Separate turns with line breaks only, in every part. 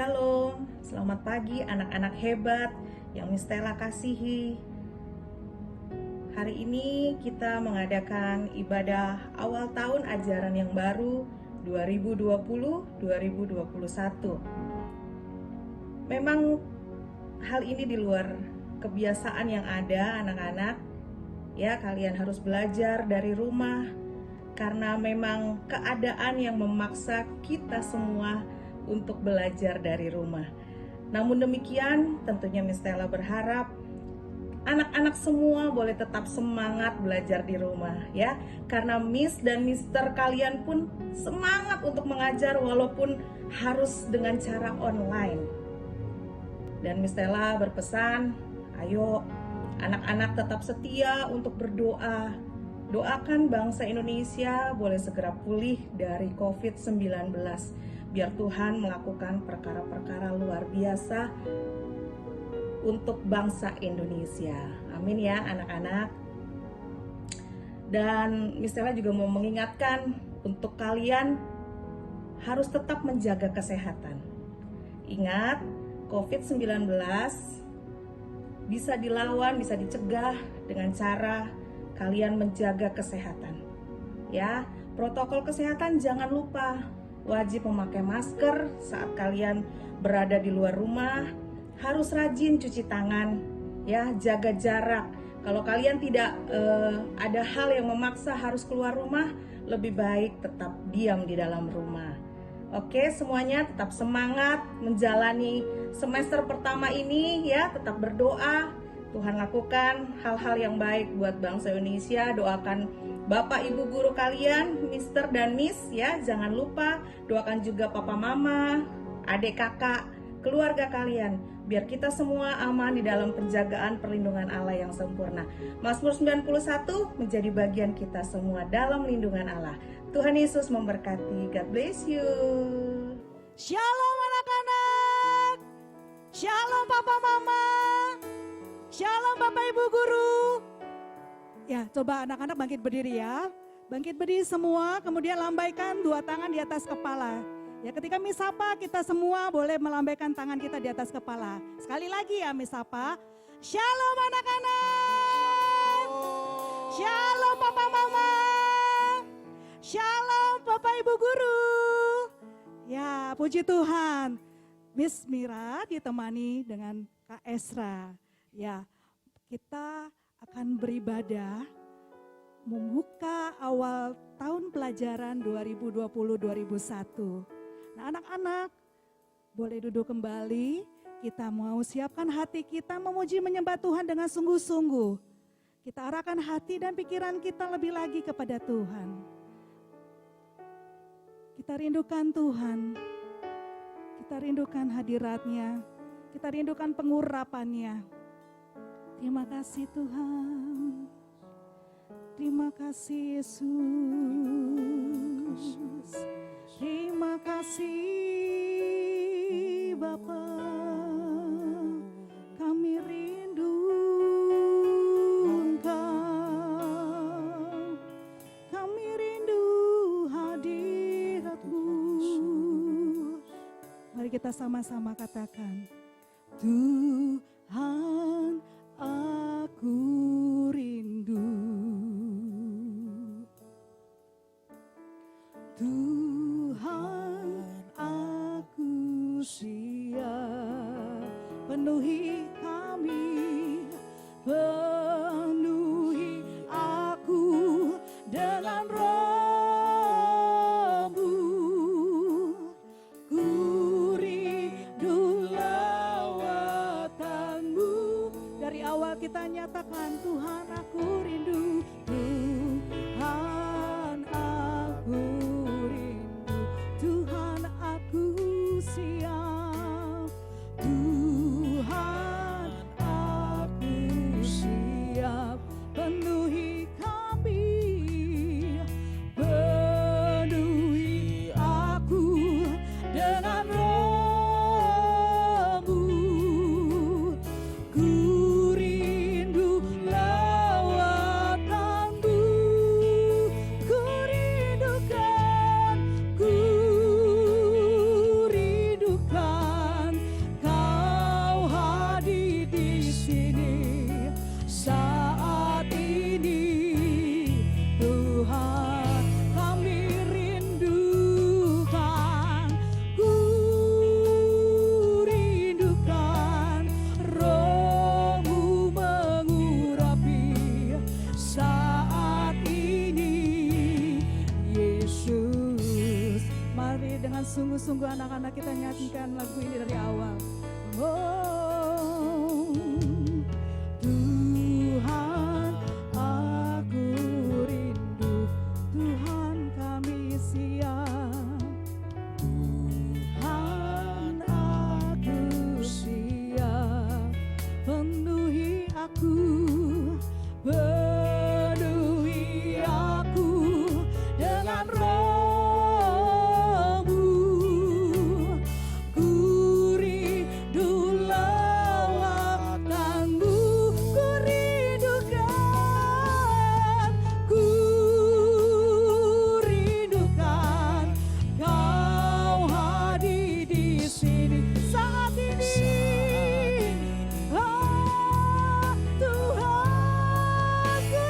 Shalom, selamat pagi anak-anak hebat yang Miss Stella kasihi. Hari ini kita mengadakan ibadah awal tahun ajaran yang baru 2020-2021. Memang hal ini di luar kebiasaan yang ada anak-anak. Ya, kalian harus belajar dari rumah karena memang keadaan yang memaksa kita semua untuk belajar dari rumah. Namun demikian, tentunya Miss Stella berharap anak-anak semua boleh tetap semangat belajar di rumah ya. Karena Miss dan Mister kalian pun semangat untuk mengajar walaupun harus dengan cara online. Dan Miss Stella berpesan, ayo anak-anak tetap setia untuk berdoa. Doakan bangsa Indonesia boleh segera pulih dari COVID-19. Biar Tuhan melakukan perkara-perkara luar biasa untuk bangsa Indonesia. Amin ya anak-anak. Dan Miss Stella juga mau mengingatkan untuk kalian harus tetap menjaga kesehatan. Ingat, COVID-19 bisa dilawan, bisa dicegah dengan cara kalian menjaga kesehatan. Ya, protokol kesehatan jangan lupa. Wajib memakai masker saat kalian berada di luar rumah, harus rajin cuci tangan, ya, jaga jarak. Kalau kalian tidak ada hal yang memaksa harus keluar rumah, lebih baik tetap diam di dalam rumah. Oke, semuanya tetap semangat menjalani semester pertama ini ya, tetap berdoa. Tuhan lakukan hal-hal yang baik buat bangsa Indonesia. Doakan Bapak Ibu guru kalian, Mister dan Miss ya. Jangan lupa doakan juga Papa Mama, adik kakak, keluarga kalian. Biar kita semua aman di dalam penjagaan perlindungan Allah yang sempurna. Mazmur 91 menjadi bagian kita semua dalam lindungan Allah. Tuhan Yesus memberkati. God bless you.
Shalom anak-anak. Shalom Papa Mama. Shalom Bapak Ibu Guru. Ya, coba anak-anak bangkit berdiri ya. Bangkit berdiri semua, kemudian lambaikan dua tangan di atas kepala. Ya, ketika Miss Sapa, kita semua boleh melambaikan tangan kita di atas kepala. Sekali lagi ya Miss Sapa. Shalom anak-anak. Shalom Papa Mama. Shalom Bapak Ibu Guru. Ya, puji Tuhan. Miss Mira ditemani dengan Kak Esra. Ya, kita akan beribadah membuka awal tahun pelajaran 2020-2021. Nah, anak-anak boleh duduk kembali. Kita mau siapkan hati kita memuji menyembah Tuhan dengan sungguh-sungguh. Kita arahkan hati dan pikiran kita lebih lagi kepada Tuhan. Kita rindukan Tuhan. Kita rindukan hadirat-Nya. Kita rindukan pengurapan-Nya. Terima kasih Tuhan, terima kasih Yesus, terima kasih Bapa, kami rindu Engkau, kami rindu hadirat-Mu. Mari kita sama-sama katakan, Tuhan aku rindu, Tuhan aku siap, penuhi kami, penuhi aku dengan Roh-Mu, ku rindu lawatan-Mu. Dari awal kita nyatakan Tuhan aku rindu, Tuhan aku rindu, Tuhan aku siap, Tuhan dengan sungguh-sungguh anak-anak kita nyanyikan lagu ini dari awal. Oh, Tuhan, aku rindu, Tuhan kami siap, Tuhan aku siap, penuhi aku, penuhi aku dengan roh-Mu. Ku rindu lawak-Mu, ku rindukan, ku rindukan Kau hadir di sini saat ini. Ah, Tuhan, ku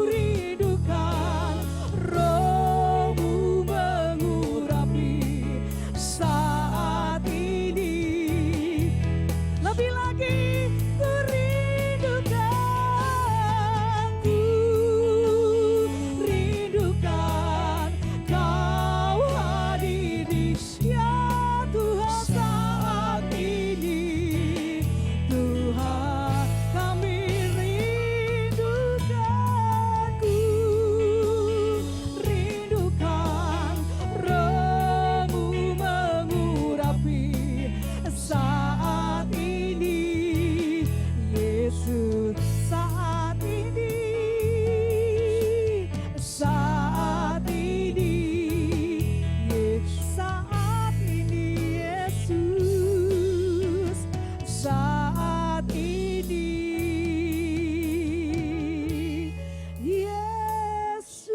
rindukan, Roh-Mu mengurapi saat ini. Lebih lagi ku rindukan Kau hadir di sini, ya Tuhan, saat ini. Tuhan, kami rindukan, rindukan Roh-Mu mengurapi saat ini, Yesus, saat ini, saat ini, saat ini, Yesus, saat ini, Yesus.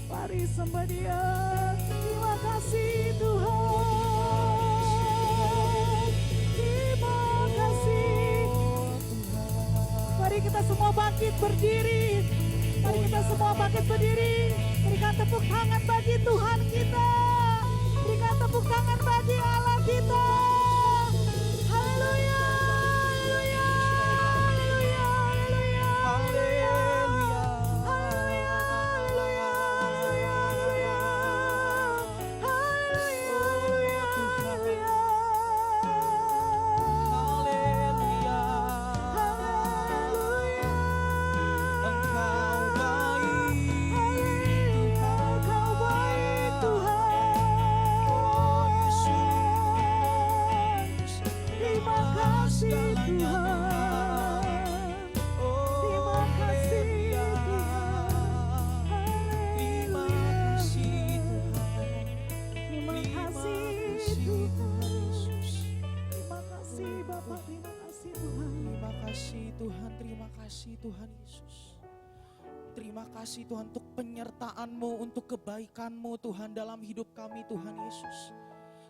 Mari sembah Dia. Terima kasih Tuhan, terima kasih. Mari kita semua bangkit berdiri. Mari kita semua bangkit berdiri. Berikan tepuk tangan bagi Tuhan kita. Berikan tepuk tangan bagi Allah kita. Haleluya, haleluya, haleluya, haleluya, haleluya, haleluya, haleluya, haleluya, haleluya, haleluya, haleluya, haleluya. Engkau baik Tuhan, Yesus. Terima kasih Tuhan, terima kasih Tuhan, terima kasih Tuhan, terima kasih Bapak, terima kasih Tuhan.
Terima kasih Tuhan, terima kasih Tuhan Yesus. Terima kasih Tuhan untuk penyertaan-Mu, untuk kebaikan-Mu Tuhan dalam hidup kami Tuhan Yesus.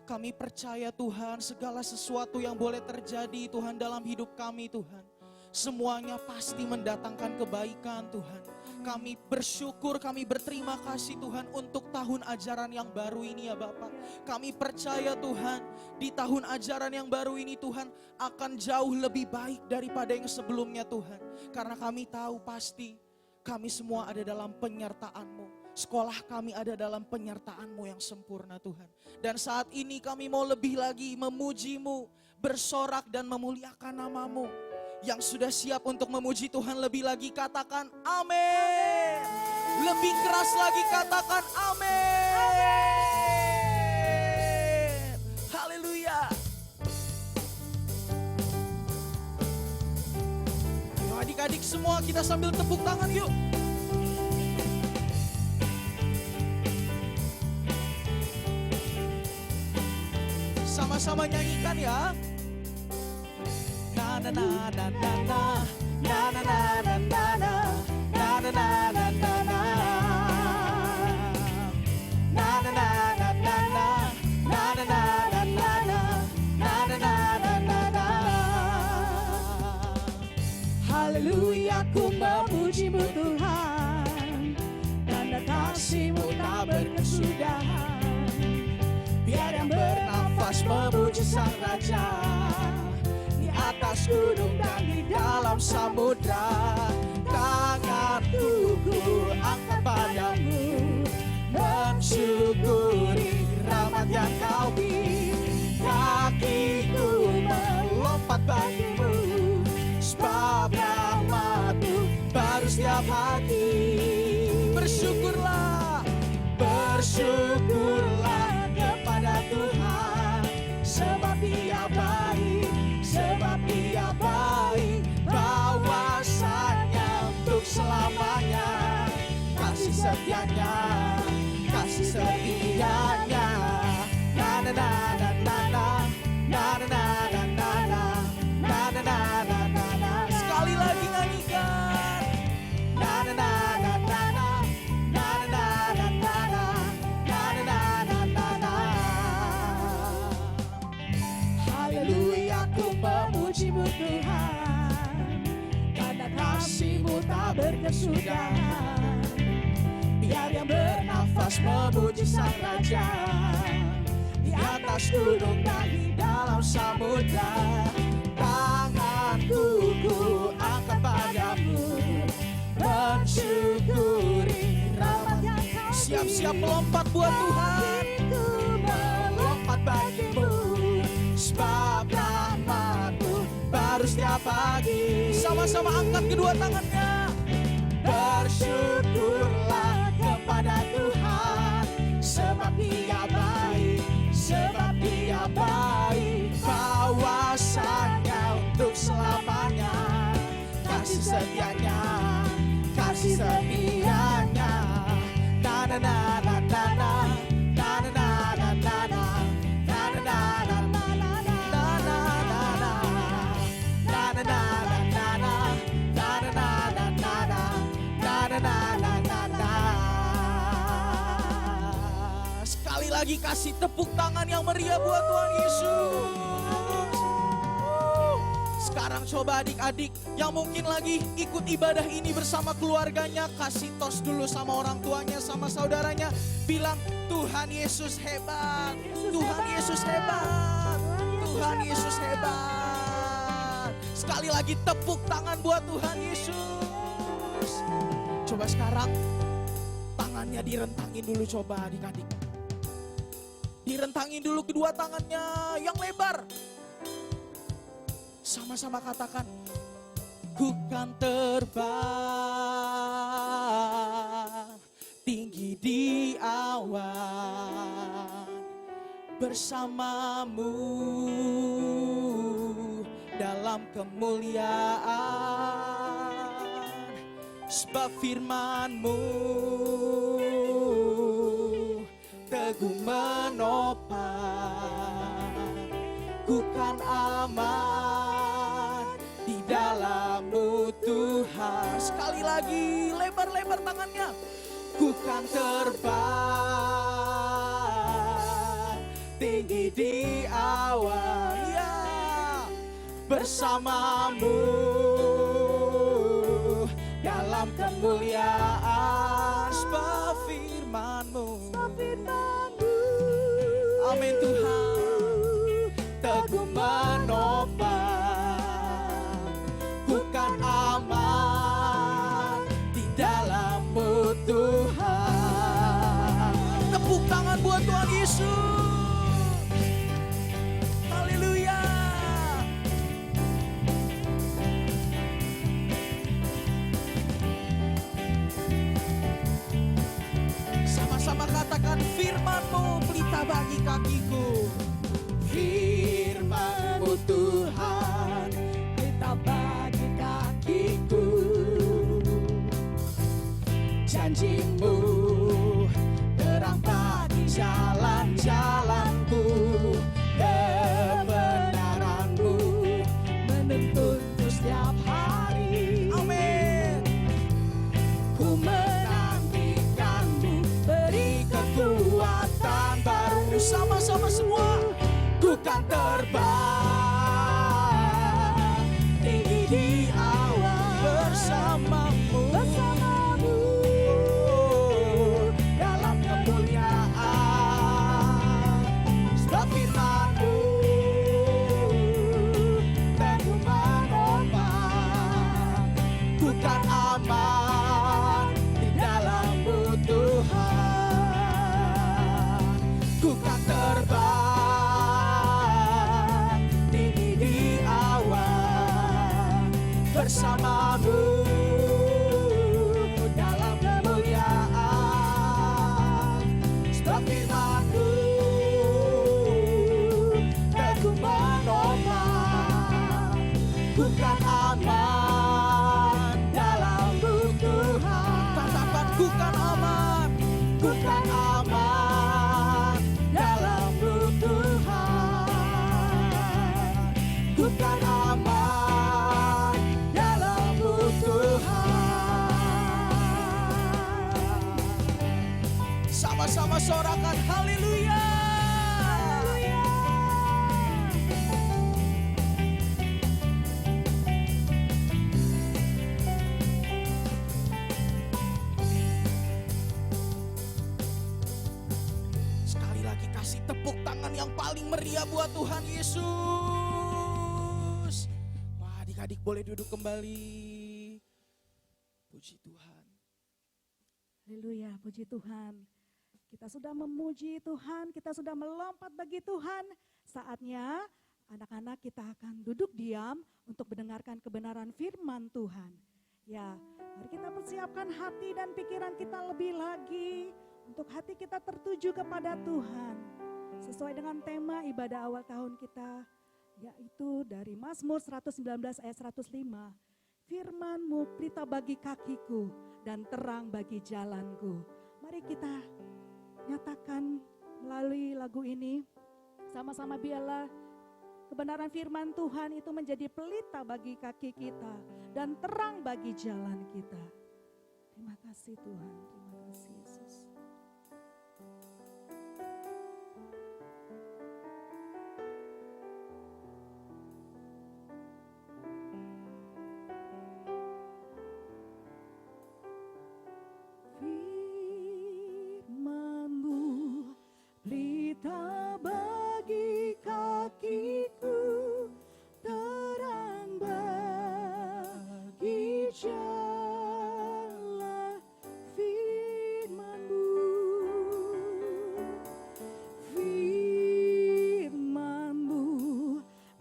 Kami percaya Tuhan segala sesuatu yang boleh terjadi Tuhan dalam hidup kami Tuhan, semuanya pasti mendatangkan kebaikan Tuhan. Kami bersyukur, kami berterima kasih Tuhan untuk tahun ajaran yang baru ini ya Bapak. Kami percaya Tuhan di tahun ajaran yang baru ini Tuhan akan jauh lebih baik daripada yang sebelumnya Tuhan. Karena kami tahu pasti kami semua ada dalam penyertaan-Mu. Sekolah kami ada dalam penyertaan-Mu yang sempurna Tuhan. Dan saat ini kami mau lebih lagi memuji-Mu, bersorak dan memuliakan nama-Mu. Yang sudah siap untuk memuji Tuhan lebih lagi katakan amin. Lebih keras lagi katakan amin. Haleluya. Yuk adik-adik semua kita sambil tepuk tangan yuk. Sama-sama nyanyikan ya. Na na na na na na na na na na na na na na na na na na
Haleluya, ku memuji-Mu Tuhan, tanda kasih-Mu tak berkesudahan. Biar yang bernafas memuji Sang Raja, di atas
atas gunung dan di dalam samudra. Tanganku ku angkat padamu, mensyukuri rahmat yang kau beri. Kakiku melompat bagimu, sebab rahmat-Mu baru setiap pagi. Bersyukurlah, bersyukurlah kepada Tuhan, sebab Dia baik, sebab Dia baik, bahwasanya untuk selamanya. Kasih setianya, kasih setianya. Na na na na na na, na na na na na na, na na na na na na. Sekali lagi nyanyikan. Na na na na na na, na na na na na na, na na na na na. Haleluya, ku memuji-Mu Tuhan, karena kasih-Mu tak berkesudahan. Biar yang bernafas memuji Sang Raja, di atas gunung dan di dalam samudra. Tanganku ku angkat padamu, mensyukuri rahmat yang kau beri. Siap-siap melompat buat Tuhan, melompat bagimu, sebab rahmat-Mu baru setiap pagi. Sama-sama angkat kedua tangannya. Bersyukurlah kepada Tuhan, sebab Dia baik, sebab Dia baik, bahwasanya untuk selamanya. Kasih setianya, kasih setianya. Na na na na na na, na na na na na na, na na na na na na, na na na na, na na na na na, na na na na na. Sekali lagi kasih tepuk tangan yang meriah buat Tuhan Yesus. Sekarang coba adik-adik yang mungkin lagi ikut ibadah ini bersama keluarganya, kasih tos dulu sama orang tuanya, sama saudaranya. Bilang, Tuhan Yesus hebat, Tuhan Yesus hebat, Tuhan Yesus hebat. Sekali lagi tepuk tangan buat Tuhan Yesus. Coba sekarang tangannya direntangin dulu, coba adik-adik. Direntangin dulu kedua tangannya yang lebar. Sama-sama katakan, ku kan terbang tinggi di awan bersamamu dalam kemuliaan. Sebab firman-Mu teguh menopang, ku kan aman di dalam-Mu Tuhan. Sekali lagi lebar-lebar tangannya. Ku kan terbang tinggi di awan, ya, bersama-Mu dalam kemuliaan. Sebab firman-Mu, amin Tuhan, teguh menopang, ku kan aman di dalam-Mu Tuhan. Tepuk tangan buat Tuhan Yesus. Haleluya. Sama-sama katakan, firman-Mu pelita bagi kakiku. Firman-Mu Tuhan, pelita bagi kakiku. Janji-Mu terang bagi jalan-jalanku. Kebenaran-Mu menuntunku setiap hari. Amin. Ku menantikan-Mu, beri kekuatan baru. Sama-sama semua. Ku kan terbang tinggi di awan bersama-Mu, dalam kemuliaan. Sebab firman-Mu teguh menopang, ku kan aman dalam-Mu Tuhan. Katakan ku kan aman, ku kan aman dalam-Mu Tuhan. Ku kan aman dalam-Mu Tuhan. Sama-sama sorakan haleluya. Sekali lagi kasih tepuk tangan yang paling meriah buat Tuhan Yesus. Wah, adik-adik boleh duduk kembali. Puji Tuhan.
Haleluya, puji Tuhan. Kita sudah memuji Tuhan, kita sudah melompat bagi Tuhan. Saatnya anak-anak kita akan duduk diam untuk mendengarkan kebenaran firman Tuhan. Ya, mari kita persiapkan hati dan pikiran kita lebih lagi untuk hati kita tertuju kepada Tuhan. Sesuai dengan tema ibadah awal tahun kita, yaitu dari Mazmur 119 ayat 105. Firman-Mu pelita bagi kakiku dan terang bagi jalanku. Mari kita nyatakan melalui lagu ini, sama-sama biarlah kebenaran firman Tuhan itu menjadi pelita bagi kaki kita dan terang bagi jalan kita. Terima kasih Tuhan, terima kasih Yesus. Firman-Mu pelita bagi kakiku, terang bagi jalan. Firman-Mu, Firman-Mu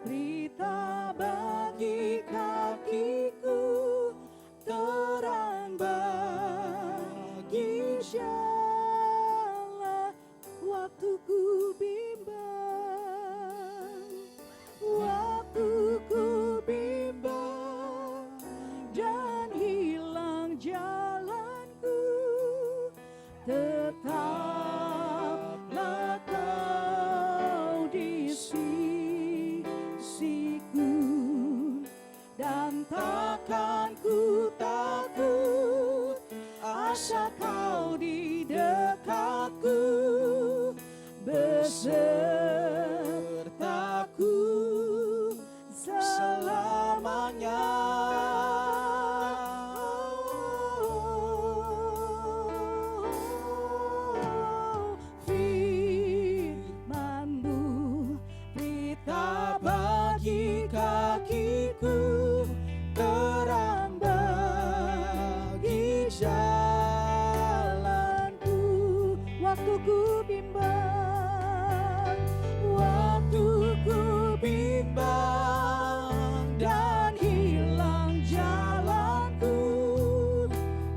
pelita bagi kakiku, terang bagi jalan. Waktu ku bimbang, waktu ku bimbang dan hilang jalanku, tetaplah Kau di sisiku, dan takkan ku takut, asal Kau di dekatku, besertaku
Selamanya.
Firman-Mu pelita
Bagi kakiku, terang bagi jalanku.
waktu ku bimbang,
Waktu ku bimbang dan hilang jalanku,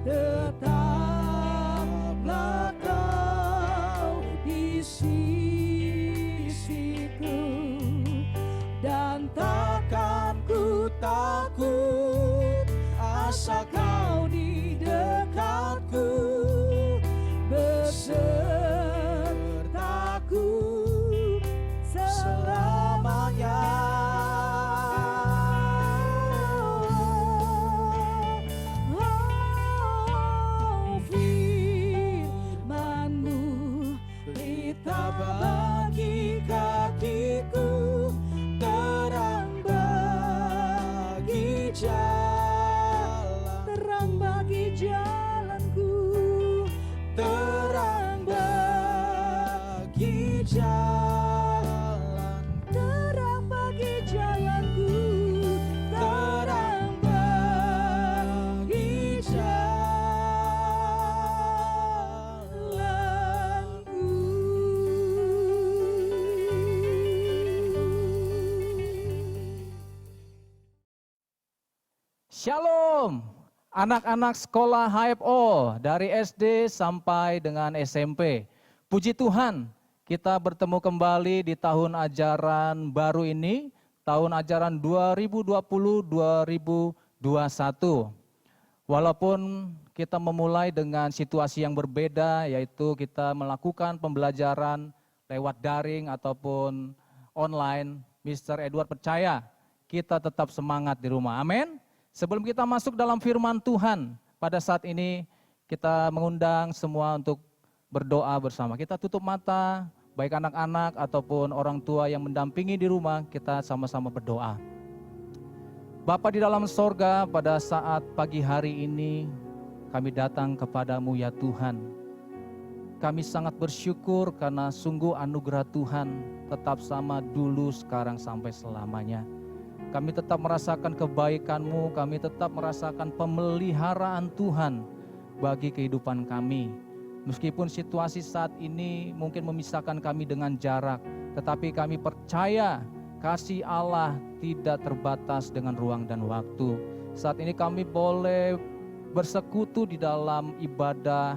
tetaplah Kau di sisiku, dan
takkan ku takut, asal Kau di dekatku,
besertaku
selamanya.
Firman-Mu pelita bagi
Kakiku, terang bagi jalan,
terang bagi jalanku,
terang bagi jalan,
terang bagi jalanku,
terang bagi jalanku.
Shalom, anak-anak sekolah HFO dari SD sampai dengan SMP. Puji Tuhan, kita bertemu kembali di tahun ajaran baru ini, tahun ajaran 2020-2021. Walaupun kita memulai dengan situasi yang berbeda, yaitu kita melakukan pembelajaran lewat daring ataupun online, Mr. Edward percaya kita tetap semangat di rumah. Amin. Sebelum kita masuk dalam firman Tuhan, pada saat ini kita mengundang semua untuk berdoa bersama. Kita tutup mata, baik anak-anak ataupun orang tua yang mendampingi di rumah, kita sama-sama berdoa. Bapa di dalam sorga, pada saat pagi hari ini kami datang kepadamu ya Tuhan. Kami sangat bersyukur karena sungguh anugerah Tuhan tetap sama dulu, sekarang, sampai selamanya. Kami tetap merasakan kebaikan-Mu, kami tetap merasakan pemeliharaan Tuhan bagi kehidupan kami. Meskipun situasi saat ini mungkin memisahkan kami dengan jarak, tetapi kami percaya kasih Allah tidak terbatas dengan ruang dan waktu. Saat ini kami boleh bersekutu di dalam ibadah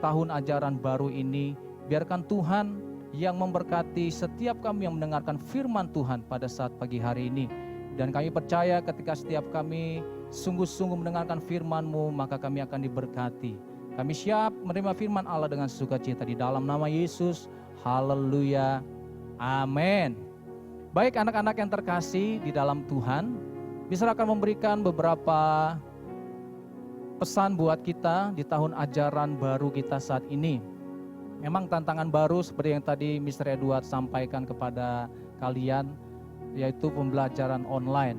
tahun ajaran baru ini. Biarkan Tuhan yang memberkati setiap kami yang mendengarkan firman Tuhan pada saat pagi hari ini. Dan kami percaya ketika setiap kami sungguh-sungguh mendengarkan firman-Mu, maka kami akan diberkati. Kami siap menerima firman Allah dengan sukacita di dalam nama Yesus. Haleluya. Amin. Baik anak-anak yang terkasih di dalam Tuhan, bisa akan memberikan beberapa pesan buat kita di tahun ajaran baru kita saat ini. Memang tantangan baru seperti yang tadi Mr. Edward sampaikan kepada kalian, yaitu pembelajaran online.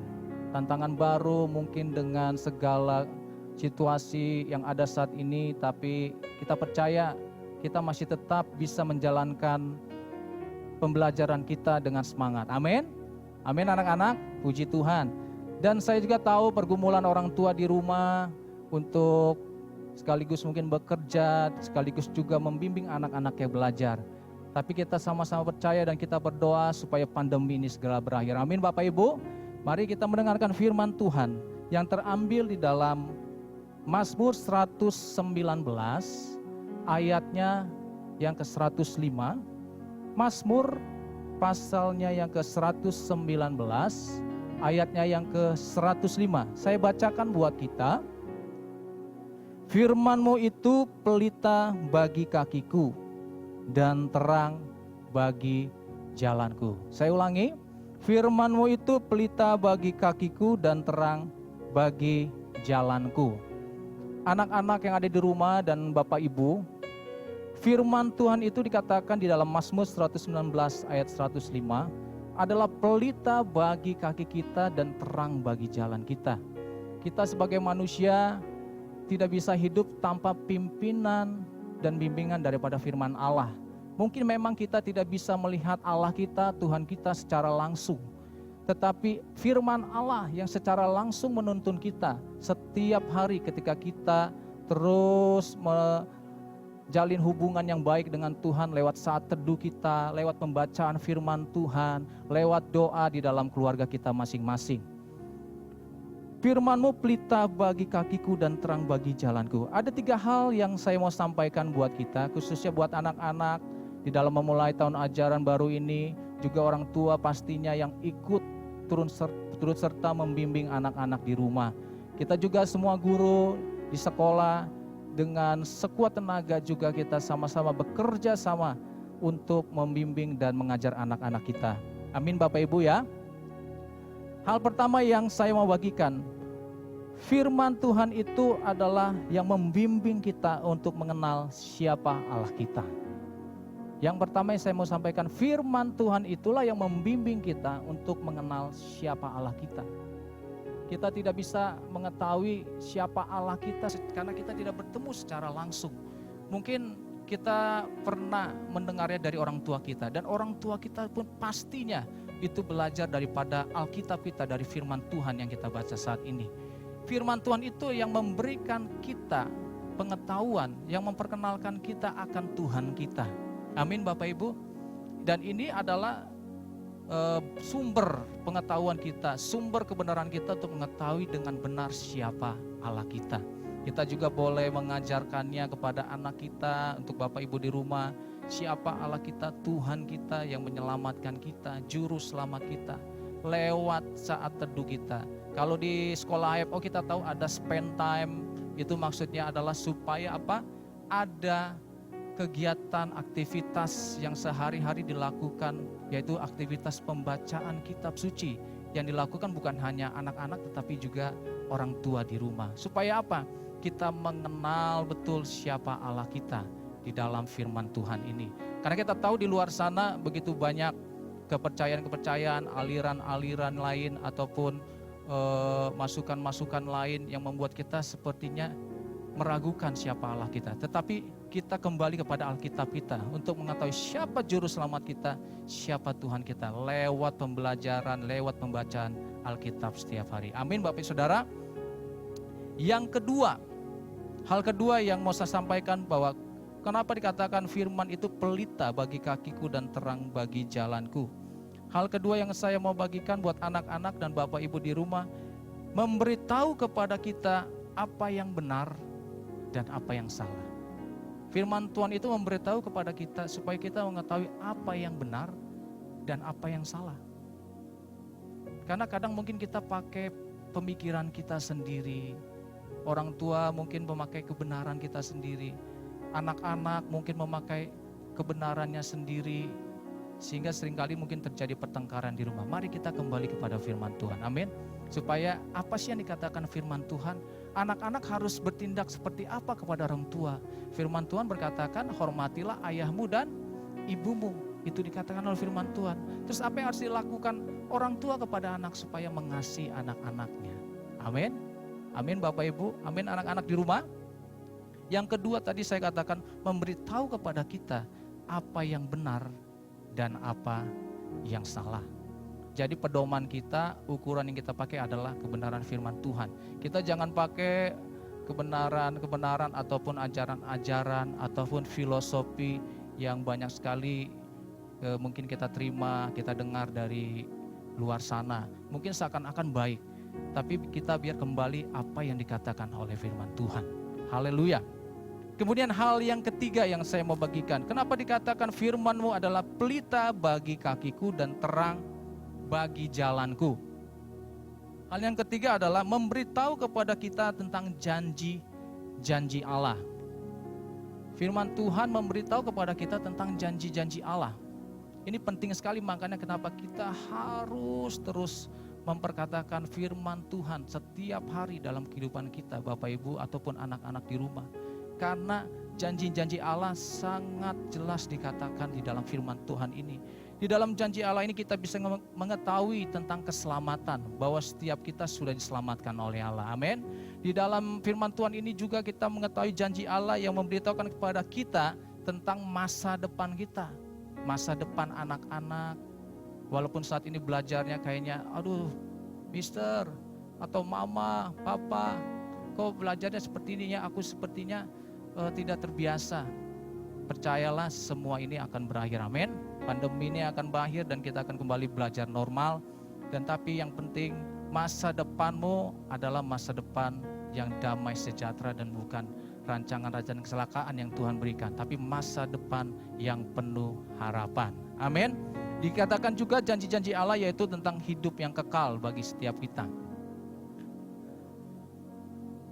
Tantangan baru mungkin dengan segala situasi yang ada saat ini, tapi kita percaya kita masih tetap bisa menjalankan pembelajaran kita dengan semangat. Amin. Amin anak-anak, puji Tuhan. Dan saya juga tahu pergumulan orang tua di rumah untuk sekaligus mungkin bekerja, sekaligus juga membimbing anak-anak yang belajar. Tapi kita sama-sama percaya dan kita berdoa supaya pandemi ini segera berakhir. Amin Bapak Ibu. Mari kita mendengarkan firman Tuhan yang terambil di dalam Mazmur 119 ayatnya yang ke-105. Mazmur pasalnya yang ke-119 ayatnya yang ke-105. Saya bacakan buat kita. Firman-Mu itu pelita bagi kakiku dan terang bagi jalanku. Saya ulangi. Firman-Mu itu pelita bagi kakiku dan terang bagi jalanku. Anak-anak yang ada di rumah dan Bapak Ibu, firman Tuhan itu dikatakan di dalam Mazmur 119 ayat 105 adalah pelita bagi kaki kita dan terang bagi jalan kita. Kita sebagai manusia tidak bisa hidup tanpa pimpinan dan bimbingan daripada firman Allah. Mungkin memang kita tidak bisa melihat Allah kita, Tuhan kita secara langsung. Tetapi firman Allah yang secara langsung menuntun kita setiap hari ketika kita terus jalin hubungan yang baik dengan Tuhan lewat saat teduh kita, lewat pembacaan firman Tuhan, lewat doa di dalam keluarga kita masing-masing. Firman-Mu pelita bagi kakiku dan terang bagi jalanku. Ada 3 hal yang saya mau sampaikan buat kita, khususnya buat anak-anak di dalam memulai tahun ajaran baru ini, juga orang tua pastinya yang ikut turut serta membimbing anak-anak di rumah. Kita juga semua guru di sekolah, dengan sekuat tenaga juga kita sama-sama bekerja sama untuk membimbing dan mengajar anak-anak kita. Amin Bapak Ibu ya. Hal pertama yang saya mau bagikan, firman Tuhan itu adalah yang membimbing kita untuk mengenal siapa Allah kita. Yang pertama yang saya mau sampaikan, firman Tuhan itulah yang membimbing kita untuk mengenal siapa Allah kita. Kita tidak bisa mengetahui siapa Allah kita karena kita tidak bertemu secara langsung. Mungkin kita pernah mendengarnya dari orang tua kita, dan orang tua kita pun pastinya itu belajar daripada Alkitab kita, dari firman Tuhan yang kita baca saat ini. Firman Tuhan itu yang memberikan kita pengetahuan, yang memperkenalkan kita akan Tuhan kita. Amin Bapak Ibu. Dan ini adalah sumber pengetahuan kita, sumber kebenaran kita untuk mengetahui dengan benar siapa Allah kita. Kita juga boleh mengajarkannya kepada anak kita, untuk Bapak Ibu di rumah, siapa Allah kita, Tuhan kita yang menyelamatkan kita, juru selamat kita. lewat saat teduh kita. Kalau di sekolah AFO kita tahu ada spend time, itu maksudnya adalah supaya apa? Ada kegiatan aktivitas yang sehari-hari dilakukan, yaitu aktivitas pembacaan kitab suci yang dilakukan bukan hanya anak-anak tetapi juga orang tua di rumah. Supaya apa? Kita mengenal betul siapa Allah kita di dalam firman Tuhan ini. Karena kita tahu di luar sana begitu banyak kepercayaan-kepercayaan, aliran-aliran lain ataupun masukan-masukan lain yang membuat kita sepertinya meragukan siapa Allah kita. Tetapi kita kembali kepada Alkitab kita untuk mengetahui siapa juru selamat kita, siapa Tuhan kita lewat pembelajaran, lewat pembacaan Alkitab setiap hari. Amin Bapak Ibu Saudara. Yang kedua, hal kedua yang mau saya sampaikan bahwa kenapa dikatakan firman itu pelita bagi kakiku dan terang bagi jalanku. Hal kedua yang saya mau bagikan buat anak-anak dan Bapak Ibu di rumah, memberitahu kepada kita apa yang benar dan apa yang salah. Firman Tuhan itu memberitahu kepada kita supaya kita mengetahui apa yang benar dan apa yang salah. Karena kadang mungkin kita pakai pemikiran kita sendiri, orang tua mungkin memakai kebenaran kita sendiri, anak-anak mungkin memakai kebenarannya sendiri, sehingga seringkali mungkin terjadi pertengkaran di rumah. Mari kita kembali kepada firman Tuhan, amin. Supaya apa sih yang dikatakan firman Tuhan? Anak-anak harus bertindak seperti apa kepada orang tua? Firman Tuhan berkatakan, hormatilah ayahmu dan ibumu. Itu dikatakan oleh firman Tuhan. Terus apa yang harus dilakukan orang tua kepada anak supaya mengasihi anak-anaknya? Amin. Amin Bapak Ibu, amin anak-anak di rumah. Yang kedua tadi saya katakan, memberitahu kepada kita apa yang benar dan apa yang salah. Jadi pedoman kita, ukuran yang kita pakai adalah kebenaran firman Tuhan. Kita jangan pakai kebenaran-kebenaran ataupun ajaran-ajaran ataupun filosofi yang banyak sekali mungkin kita terima, kita dengar dari luar sana. Mungkin seakan-akan baik, tapi kita biar kembali apa yang dikatakan oleh firman Tuhan. Haleluya. Kemudian hal yang ketiga yang saya mau bagikan, kenapa dikatakan firman-Mu adalah pelita bagi kakiku dan terang bagi jalanku. Hal yang ketiga adalah memberitahu kepada kita tentang janji-janji Allah. Firman Tuhan memberitahu kepada kita tentang janji-janji Allah. Ini penting sekali, makanya kenapa kita harus terus memperkatakan firman Tuhan setiap hari dalam kehidupan kita, Bapak Ibu ataupun anak-anak di rumah. Karena janji-janji Allah sangat jelas dikatakan di dalam firman Tuhan ini. Di dalam janji Allah ini kita bisa mengetahui tentang keselamatan, bahwa setiap kita sudah diselamatkan oleh Allah. Amin. Di dalam firman Tuhan ini juga kita mengetahui janji Allah yang memberitahukan kepada kita tentang masa depan kita. Masa depan anak-anak. Walaupun saat ini belajarnya kayaknya, aduh mister atau mama, papa, kok belajarnya seperti ini ya, aku sepertinya tidak terbiasa. Percayalah semua ini akan berakhir, amin. Pandemi ini akan berakhir dan kita akan kembali belajar normal. Dan tapi yang penting masa depanmu adalah masa depan yang damai sejahtera dan bukan rancangan-rancangan kecelakaan yang Tuhan berikan, tapi masa depan yang penuh harapan, amin. Dikatakan juga janji-janji Allah yaitu tentang hidup yang kekal bagi setiap kita.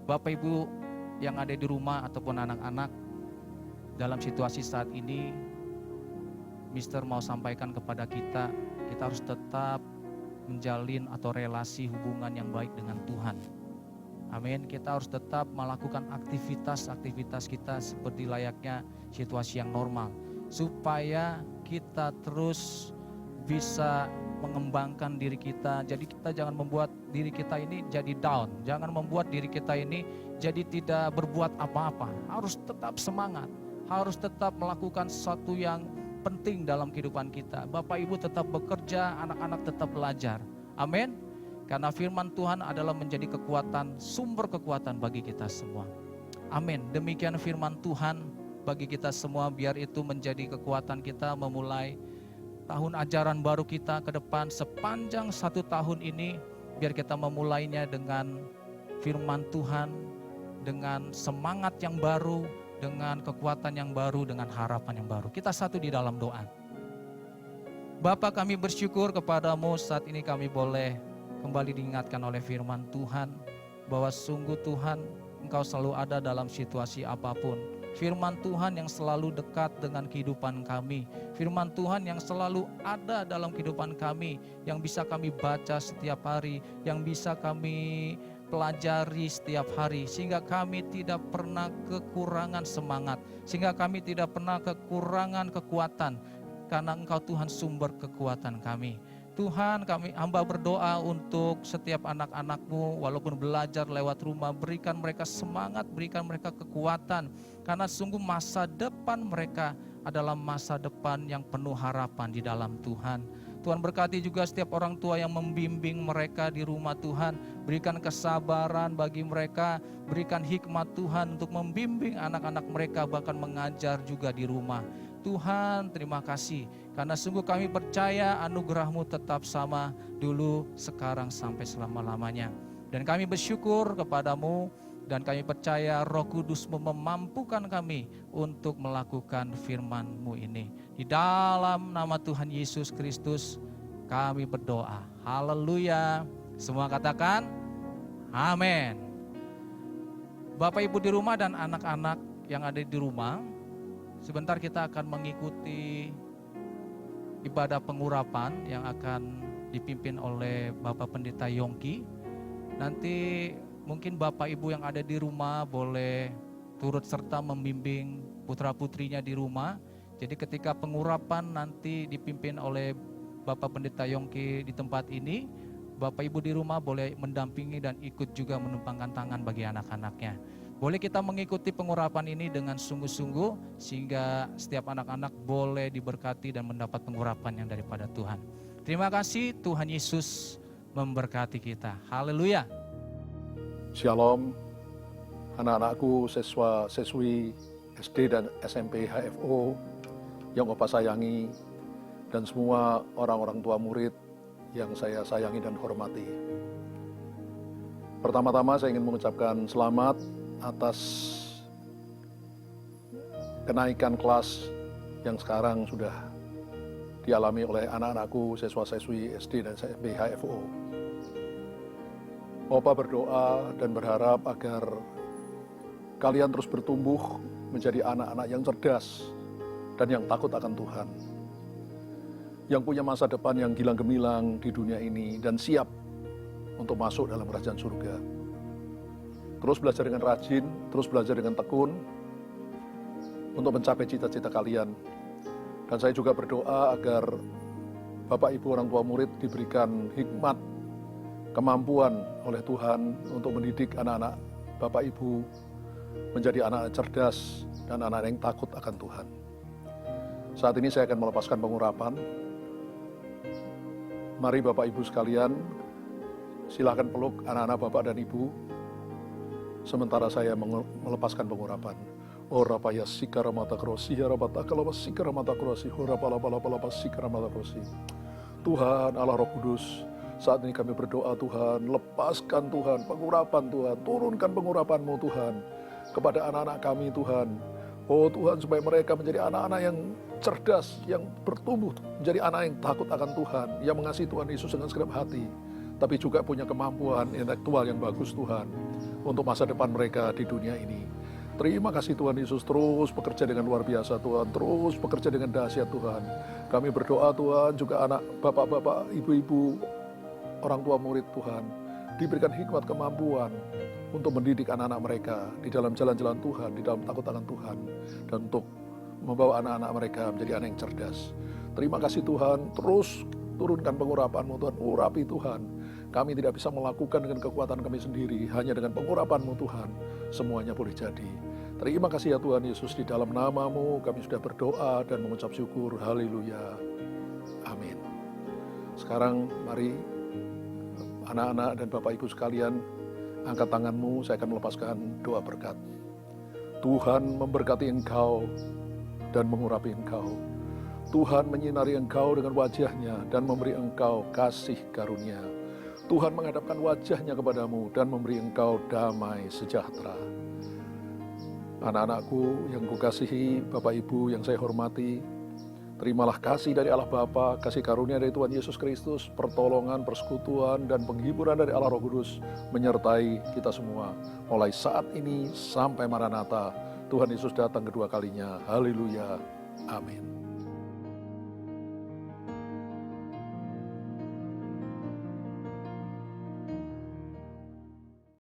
Bapak Ibu yang ada di rumah ataupun anak-anak, dalam situasi saat ini Mister mau sampaikan kepada kita, kita harus tetap menjalin atau relasi hubungan yang baik dengan Tuhan. Amin. Kita harus tetap melakukan aktivitas-aktivitas kita seperti layaknya situasi yang normal, supaya kita terus bisa mengembangkan diri kita. Jadi kita jangan membuat diri kita ini jadi down, jangan membuat diri kita ini jadi tidak berbuat apa-apa. Harus tetap semangat, harus tetap melakukan sesuatu yang penting dalam kehidupan kita. Bapak Ibu tetap bekerja, anak-anak tetap belajar. Amin. Karena firman Tuhan adalah menjadi kekuatan, sumber kekuatan bagi kita semua. Amin. Demikian firman Tuhan bagi kita semua, biar itu menjadi kekuatan kita memulai tahun ajaran baru kita ke depan. Sepanjang 1 tahun ini, biar kita memulainya dengan firman Tuhan, dengan semangat yang baru, dengan kekuatan yang baru, dengan harapan yang baru. Kita satu di dalam doa. Bapa, kami bersyukur kepadamu saat ini kami boleh kembali diingatkan oleh firman Tuhan bahwa sungguh Tuhan Engkau selalu ada dalam situasi apapun. Firman Tuhan yang selalu dekat dengan kehidupan kami. Firman Tuhan yang selalu ada dalam kehidupan kami, yang bisa kami baca setiap hari, yang bisa kami pelajari setiap hari, sehingga kami tidak pernah kekurangan semangat, sehingga kami tidak pernah kekurangan kekuatan, karena Engkau Tuhan sumber kekuatan kami. Tuhan, kami hamba berdoa untuk setiap anak-anak-Mu walaupun belajar lewat rumah, berikan mereka semangat, berikan mereka kekuatan, karena sungguh masa depan mereka adalah masa depan yang penuh harapan di dalam Tuhan. Tuhan berkati juga setiap orang tua yang membimbing mereka di rumah Tuhan, berikan kesabaran bagi mereka, berikan hikmat Tuhan untuk membimbing anak-anak mereka, bahkan mengajar juga di rumah. Tuhan, terima kasih karena sungguh kami percaya anugerah-Mu tetap sama dulu, sekarang, sampai selama-lamanya. Dan kami bersyukur kepadamu dan kami percaya Roh Kudus-Mu memampukan kami untuk melakukan firman-Mu ini. Di dalam nama Tuhan Yesus Kristus kami berdoa. Haleluya. Semua katakan amin. Bapak Ibu di rumah dan anak-anak yang ada di rumah, sebentar kita akan mengikuti ibadah pengurapan yang akan dipimpin oleh Bapak Pendeta Yongki. Nanti mungkin Bapak Ibu yang ada di rumah boleh turut serta membimbing putra-putrinya di rumah. Jadi ketika pengurapan nanti dipimpin oleh Bapak Pendeta Yongki di tempat ini, Bapak Ibu di rumah boleh mendampingi dan ikut juga menumpangkan tangan bagi anak-anaknya. Boleh kita mengikuti pengurapan ini dengan sungguh-sungguh sehingga setiap anak-anak boleh diberkati dan mendapat pengurapan yang daripada Tuhan. Terima kasih, Tuhan Yesus memberkati kita. Haleluya.
Shalom, anak-anakku, siswa-siswi SD dan SMP HFO yang Bapak sayangi, dan semua orang-orang tua murid yang saya sayangi dan hormati. Pertama-tama saya ingin mengucapkan selamat atas kenaikan kelas yang sekarang sudah dialami oleh anak-anakku, siswa-siswi SD dan SMP HFO. Bapak berdoa dan berharap agar kalian terus bertumbuh menjadi anak-anak yang cerdas dan yang takut akan Tuhan, yang punya masa depan yang gilang gemilang di dunia ini dan siap untuk masuk dalam kerajaan surga. Terus belajar dengan rajin, terus belajar dengan tekun untuk mencapai cita-cita kalian. Dan saya juga berdoa agar Bapak Ibu orang tua murid diberikan hikmat, kemampuan oleh Tuhan untuk mendidik anak-anak Bapak Ibu menjadi anak-anak cerdas dan anak-anak yang takut akan Tuhan. Saat ini saya akan melepaskan pengurapan. Mari Bapak Ibu sekalian, silakan peluk anak-anak Bapak dan Ibu sementara saya melepaskan pengurapan. Ora paya sikara mata krosi, harapata kalau sikara mata krosi, ora pala sikara mata krosi. Tuhan Allah Roh Kudus, saat ini kami berdoa Tuhan, lepaskan Tuhan pengurapan Tuhan, turunkan pengurapan-Mu Tuhan kepada anak-anak kami Tuhan. Oh Tuhan, supaya mereka menjadi anak-anak yang cerdas, yang bertumbuh, menjadi anak yang takut akan Tuhan, yang mengasihi Tuhan Yesus dengan segenap hati, tapi juga punya kemampuan intelektual yang bagus Tuhan, untuk masa depan mereka di dunia ini. Terima kasih Tuhan Yesus, terus bekerja dengan luar biasa Tuhan, terus bekerja dengan dahsyat Tuhan. Kami berdoa Tuhan, juga anak bapak-bapak, ibu-ibu, orang tua murid Tuhan, diberikan hikmat kemampuan untuk mendidik anak-anak mereka di dalam jalan-jalan Tuhan, di dalam takut akan Tuhan, dan untuk membawa anak-anak mereka menjadi anak yang cerdas. Terima kasih Tuhan, terus turunkan pengurapan-Mu Tuhan, urapi Tuhan. Kami tidak bisa melakukan dengan kekuatan kami sendiri, hanya dengan pengurapan-Mu Tuhan, semuanya boleh jadi. Terima kasih ya Tuhan Yesus, di dalam nama-Mu kami sudah berdoa dan mengucap syukur, haleluya, amin. Sekarang mari anak-anak dan Bapak Ibu sekalian, angkat tanganmu, saya akan melepaskan doa berkat. Tuhan memberkati engkau dan mengurapi engkau. Tuhan menyinari engkau dengan wajah-Nya dan memberi engkau kasih karunia. Tuhan menghadapkan wajah-Nya kepadamu dan memberi engkau damai sejahtera. Anak-anakku yang kukasihi, Bapak Ibu yang saya hormati, Terimalah kasih dari Allah Bapa, kasih karunia dari Tuhan Yesus Kristus, pertolongan, persekutuan, dan penghiburan dari Allah Roh Kudus menyertai kita semua. Mulai saat ini sampai Maranatha, Tuhan Yesus datang kedua kalinya. Haleluya. Amin.